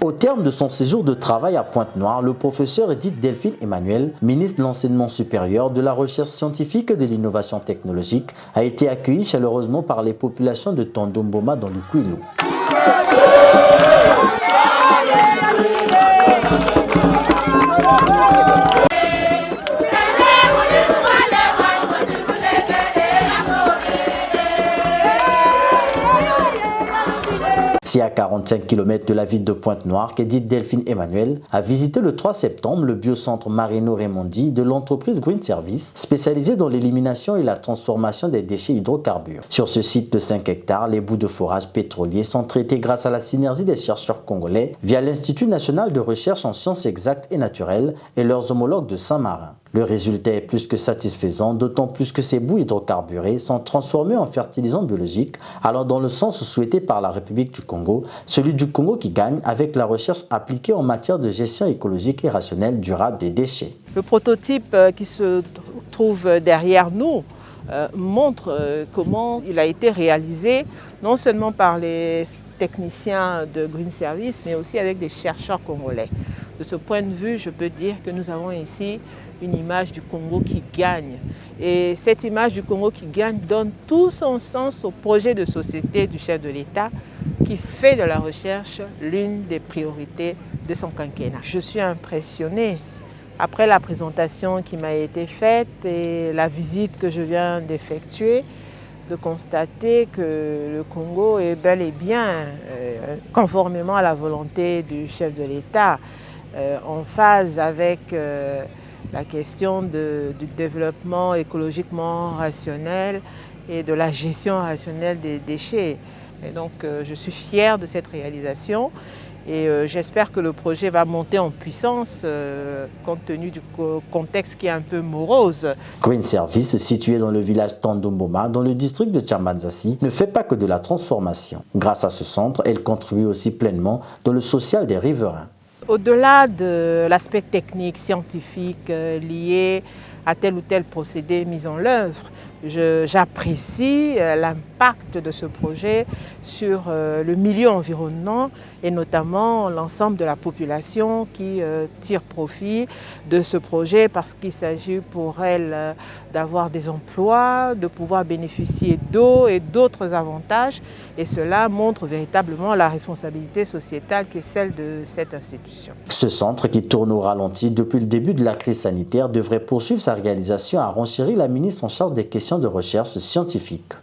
Au terme de son séjour de travail à Pointe-Noire, le professeur Edith Delphine Emmanuel, ministre de l'Enseignement supérieur, de la Recherche scientifique et de l'Innovation technologique, a été accueilli chaleureusement par les populations de Tondomboma dans le Kwilu. C'est à 45 km de la ville de Pointe-Noire qu'Edith Delphine Emmanuel a visité le 3 septembre le biocentre Marino Raimondi de l'entreprise Green Service, spécialisée dans l'élimination et la transformation des déchets hydrocarbures. Sur ce site de 5 hectares, les bouts de forage pétroliers sont traités grâce à la synergie des chercheurs congolais via l'Institut national de recherche en sciences exactes et naturelles et leurs homologues de Saint-Marin. Le résultat est plus que satisfaisant, d'autant plus que ces bouts hydrocarburés sont transformés en fertilisants biologiques, allant dans le sens souhaité par la République du Congo, celui du Congo qui gagne avec la recherche appliquée en matière de gestion écologique et rationnelle durable des déchets. Le prototype qui se trouve derrière nous montre comment il a été réalisé, non seulement par les techniciens de Green Service, mais aussi avec des chercheurs congolais. De ce point de vue, je peux dire que nous avons ici une image du Congo qui gagne. Et cette image du Congo qui gagne donne tout son sens au projet de société du chef de l'État qui fait de la recherche l'une des priorités de son quinquennat. Je suis impressionnée après la présentation qui m'a été faite et la visite que je viens d'effectuer, de constater que le Congo est bel et bien, conformément à la volonté du chef de l'État, en phase avec la question du développement écologiquement rationnel et de la gestion rationnelle des déchets. Et donc je suis fière de cette réalisation et j'espère que le projet va monter en puissance compte tenu du contexte qui est un peu morose. Green Service, situé dans le village Tondomboma, dans le district de Tchambanzassi, ne fait pas que de la transformation. Grâce à ce centre, elle contribue aussi pleinement dans le social des riverains. Au-delà de l'aspect technique, scientifique lié à tel ou tel procédé mis en œuvre, j'apprécie l'impact de ce projet sur le milieu environnant et notamment l'ensemble de la population qui tire profit de ce projet parce qu'il s'agit pour elle d'avoir des emplois, de pouvoir bénéficier d'eau et d'autres avantages. Et cela montre véritablement la responsabilité sociétale qui est celle de cette institution. Ce centre, qui tourne au ralenti depuis le début de la crise sanitaire, devrait poursuivre sa réalisation, a renchéri la ministre en charge des questions de recherche scientifique.